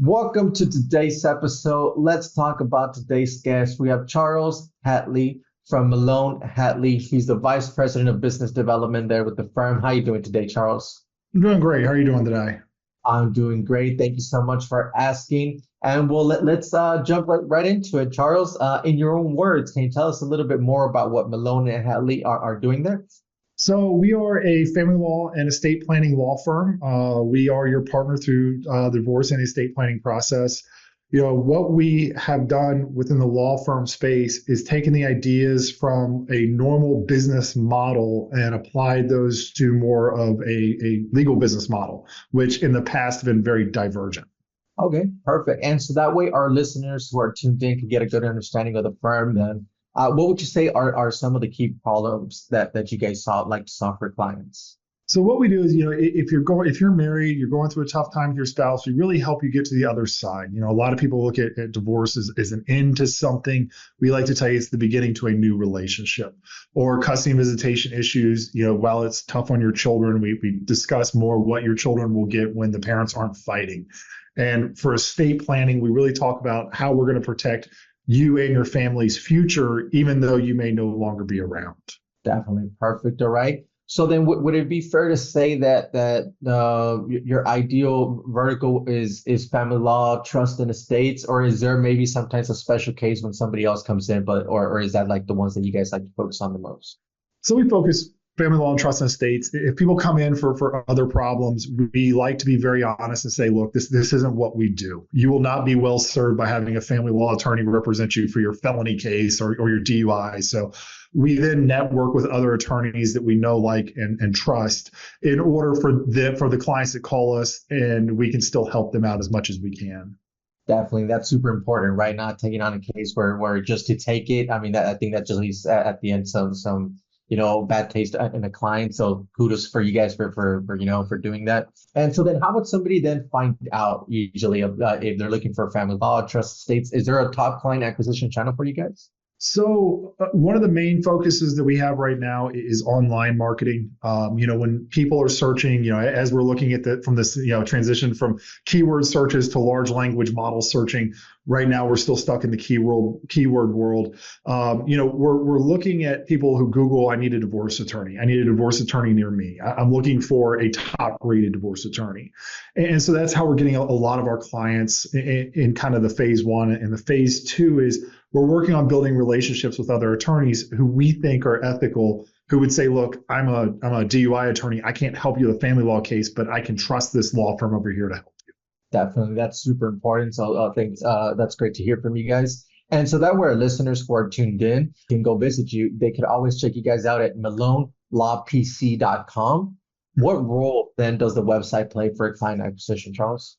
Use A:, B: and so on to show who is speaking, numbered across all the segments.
A: Welcome to today's episode. Let's talk about today's guest. We have Charles Hatley from Malone Hatley. He's the Vice President of Business Development there with the firm. How are you doing today, Charles?
B: I'm doing great. How are you doing today?
A: I'm doing great. Thank you so much for asking. And let's jump right into it. Charles, in your own words, can you tell us a little bit more about what Malone and Hatley are doing there?
B: So we are a family law and estate planning law firm. We are your partner through the divorce and estate planning process. What we have done within the law firm space is taken the ideas from a normal business model and applied those to more of a legal business model, which in the past have been very divergent.
A: Okay, perfect. And so that way our listeners who are tuned in can get a good understanding of the firm then. What would you say are some of the key problems that you guys like to solve for clients?
B: So what we do is, if you're married, you're going through a tough time with your spouse, we really help you get to the other side. A lot of people look at divorce as an end to something. We like to tell you it's the beginning to a new relationship. Or custody and visitation issues, while it's tough on your children, we discuss more what your children will get when the parents aren't fighting. And for estate planning, we really talk about how we're going to protect you and your family's future, even though you may no longer be around.
A: Definitely perfect. All right. So then, would it be fair to say that your ideal vertical is family law, trust, and estates, or is there maybe sometimes a special case when somebody else comes in, or is that like the ones that you guys like to focus on the most?
B: So we focus family law and trust and estates. If people come in for other problems, we like to be very honest and say, look, this isn't what we do. You will not be well served by having a family law attorney represent you for your felony case or your DUI. So we then network with other attorneys that we know, like, and trust in order for the clients that call us, and we can still help them out as much as we can.
A: Definitely, that's super important, right? Not taking on a case where just to take it. I mean, I think that just leaves at the end some bad taste in a client. So kudos for you guys for doing that. And so then, how would somebody then find out usually if they're looking for family law, trust states? Is there a top client acquisition channel for you guys?
B: So one of the main focuses that we have right now is online marketing. When people are searching, as we're looking at from this, transition from keyword searches to large language model searching. Right now, we're still stuck in the keyword world. We're looking at people who Google, I need a divorce attorney. I need a divorce attorney near me. I'm looking for a top rated divorce attorney. And so that's how we're getting a lot of our clients in kind of the phase one. And the phase two is we're working on building relationships with other attorneys who we think are ethical, who would say, look, I'm a DUI attorney. I can't help you with a family law case, but I can trust this law firm over here to help you.
A: Definitely, that's super important. So I think that's great to hear from you guys. And so that way our listeners who are tuned in can go visit you. They could always check you guys out at malonelawpc.com. What role then does the website play for client acquisition, Charles?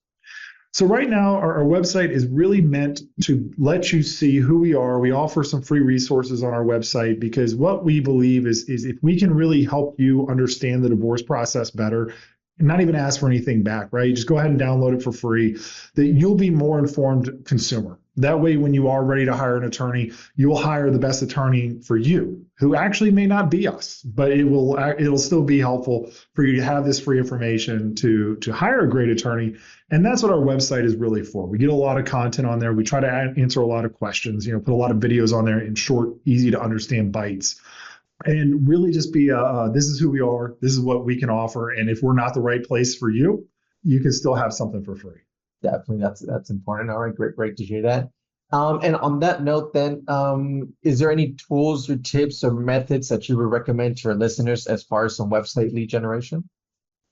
B: So right now, our website is really meant to let you see who we are. We offer some free resources on our website because what we believe is if we can really help you understand the divorce process better, and not even ask for anything back, right? Just go ahead and download it for free, that you'll be more informed consumer. That way, when you are ready to hire an attorney, you will hire the best attorney for you, who actually may not be us, but it'll still be helpful for you to have this free information to hire a great attorney. And that's what our website is really for. We get a lot of content on there. We try to answer a lot of questions, put a lot of videos on there in short, easy to understand bites. And really just be this is who we are, this is what we can offer, and if we're not the right place for you, you can still have something for free.
A: Definitely, that's important. All right, great to hear that. And on that note, then, is there any tools or tips or methods that you would recommend to our listeners as far as some website lead generation?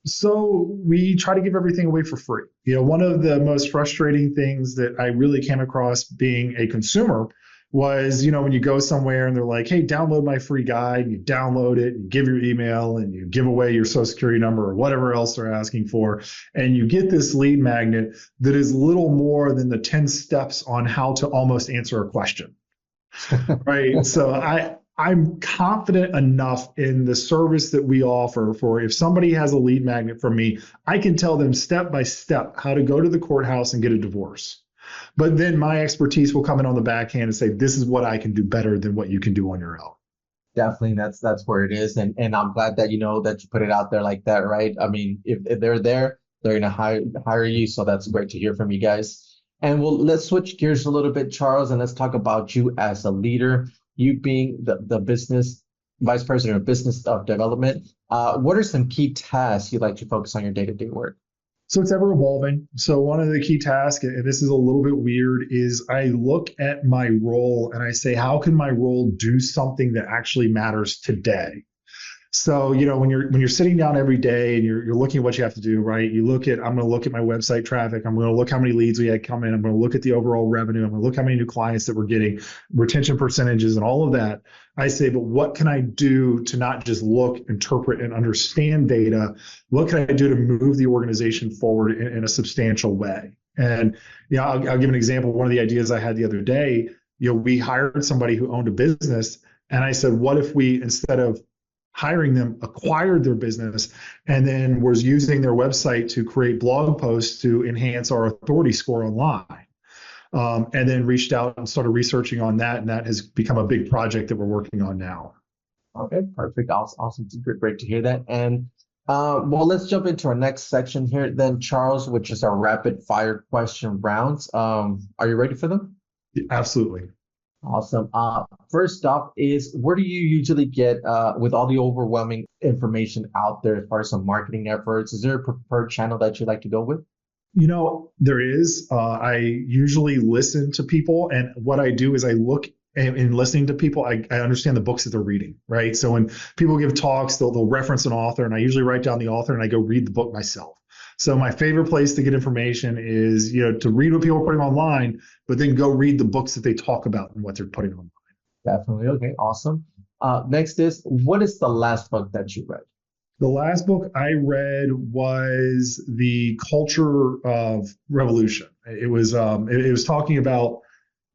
B: So we try to give everything away for free. One of the most frustrating things that I really came across being a consumer was, when you go somewhere and they're like, hey, download my free guide, you download it, you give your email, and you give away your social security number or whatever else they're asking for. And you get this lead magnet that is little more than the 10 steps on how to almost answer a question. Right. So I'm confident enough in the service that we offer for if somebody has a lead magnet from me, I can tell them step by step how to go to the courthouse and get a divorce. But then my expertise will come in on the backhand and say, this is what I can do better than what you can do on your own.
A: Definitely, that's where it is, and I'm glad that that you put it out there like that, right? I mean, if they're there, they're gonna hire you. So that's great to hear from you guys. And let's switch gears a little bit, Charles, and let's talk about you as a leader. You being the business vice president of business development. What are some key tasks you'd like to focus on your day-to-day work?
B: So it's ever evolving. So one of the key tasks, and this is a little bit weird, is I look at my role and I say, how can my role do something that actually matters today? So, when you're sitting down every day and you're looking at what you have to do, right? I'm going to look at my website traffic. I'm going to look how many leads we had come in. I'm going to look at the overall revenue. I'm going to look how many new clients that we're getting, retention percentages, and all of that. I say, but what can I do to not just look, interpret, and understand data? What can I do to move the organization forward in a substantial way? And I'll give an example. One of the ideas I had the other day, we hired somebody who owned a business, and I said, what if we, instead of hiring them, acquired their business, and then was using their website to create blog posts to enhance our authority score online. And then reached out and started researching on that, and that has become a big project that we're working on now.
A: Okay, perfect. Awesome. Great to hear that. And let's jump into our next section here then, Charles, which is our rapid fire question rounds. Are you ready for them?
B: Absolutely.
A: Awesome. First off is, where do you usually get with all the overwhelming information out there as far as some marketing efforts? Is there a preferred channel that you like to go with?
B: There is. I usually listen to people, and what I do is I look in listening to people, I understand the books that they're reading, right? So when people give talks, they'll reference an author, and I usually write down the author and I go read the book myself. So my favorite place to get information is, to read what people are putting online, but then go read the books that they talk about and what they're putting online.
A: Definitely. Okay, awesome. Next is, what is the last book that you read?
B: The last book I read was The Culture of Revolution. It was talking about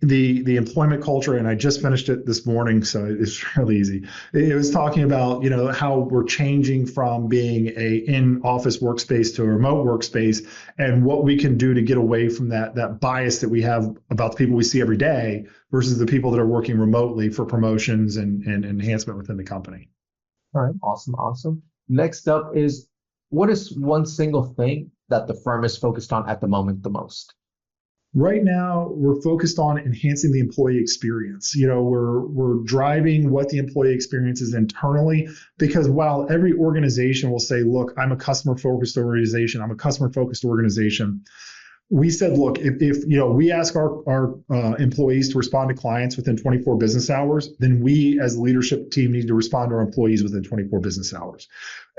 B: the employment culture, and I just finished it this morning, so it's really easy. It was talking about how we're changing from being a in-office workspace to a remote workspace, and what we can do to get away from that bias that we have about the people we see every day versus the people that are working remotely for promotions and enhancement within the company.
A: All right, awesome. Next up is, what is one single thing that the firm is focused on at the moment the most?
B: Right now, we're focused on enhancing the employee experience. We're driving what the employee experience is internally, because while every organization will say, look, I'm a customer-focused organization, we said, look, if we ask our employees to respond to clients within 24 business hours, then we as a leadership team need to respond to our employees within 24 business hours.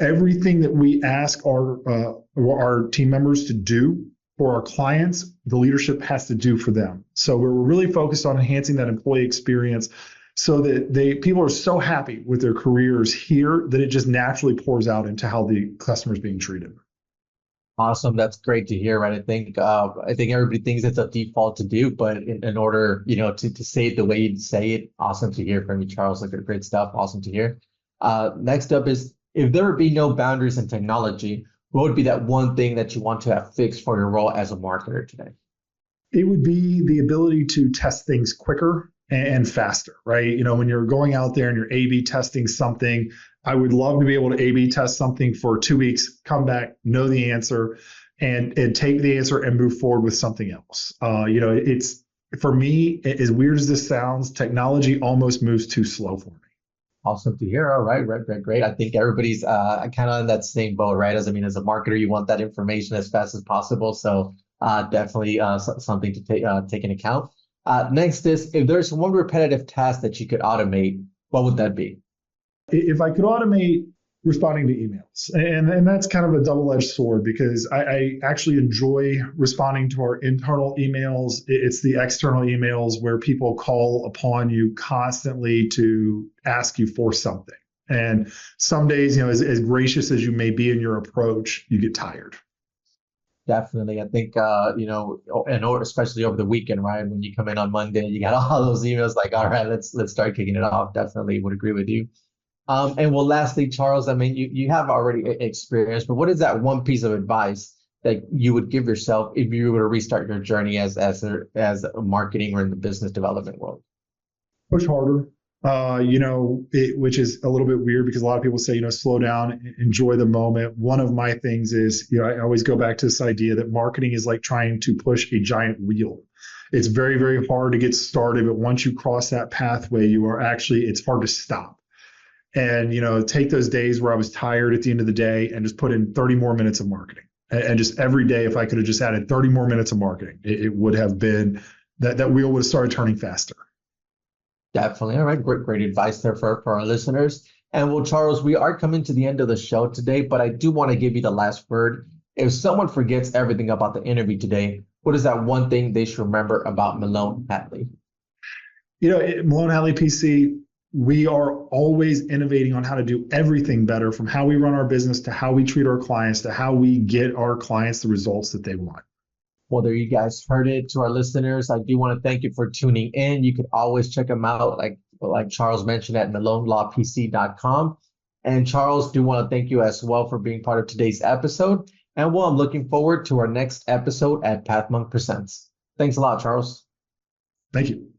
B: Everything that we ask our team members to do for our clients, the leadership has to do for them. So we're really focused on enhancing that employee experience so that people are so happy with their careers here that it just naturally pours out into how the customer is being treated.
A: Awesome. That's great to hear, right? I think everybody thinks it's a default to do, but in order, to say it the way you say it, awesome to hear from you, Charles. Like, great stuff. Awesome to hear. Next up is, if there would be no boundaries in technology, what would be that one thing that you want to have fixed for your role as a marketer today?
B: It would be the ability to test things quicker and faster, right? When you're going out there and you're A/B testing something, I would love to be able to A/B test something for 2 weeks, come back, know the answer, and take the answer and move forward with something else. It's, for me, as weird as this sounds, technology almost moves too slow for me.
A: Awesome to hear. All right, great. I think everybody's kind of in that same boat, right? As a marketer, you want that information as fast as possible. So definitely something to take into account. Next is, if there's one repetitive task that you could automate, what would that be?
B: If I could automate responding to emails, and that's kind of a double-edged sword, because I actually enjoy responding to our internal emails. It's the external emails where people call upon you constantly to ask you for something. And some days, as gracious as you may be in your approach, you get tired.
A: Definitely. I think, and especially over the weekend, right? When you come in on Monday, you got all those emails like, all right, let's start kicking it off. Definitely would agree with you. Lastly, Charles, you have already experience, but what is that one piece of advice that you would give yourself if you were to restart your journey as a marketing or in the business development world?
B: Push harder. Which is a little bit weird because a lot of people say, slow down, enjoy the moment. One of my things is, I always go back to this idea that marketing is like trying to push a giant wheel. It's very, very hard to get started, but once you cross that pathway, it's hard to stop. And, take those days where I was tired at the end of the day and just put in 30 more minutes of marketing. And just every day, if I could have just added 30 more minutes of marketing, it would have been that wheel would have started turning faster.
A: Definitely. All right. Great advice there for our listeners. And well, Charles, we are coming to the end of the show today, but I do want to give you the last word. If someone forgets everything about the interview today, what is that one thing they should remember about Malone Hatley?
B: Malone Hatley PC, we are always innovating on how to do everything better, from how we run our business to how we treat our clients to how we get our clients the results that they want.
A: Well, there you guys heard it. To our listeners, I do want to thank you for tuning in. You can always check them out, like Charles mentioned, at MaloneLawPC.com. And Charles, do want to thank you as well for being part of today's episode. And well, I'm looking forward to our next episode at Pathmonk Presents. Thanks a lot, Charles.
B: Thank you.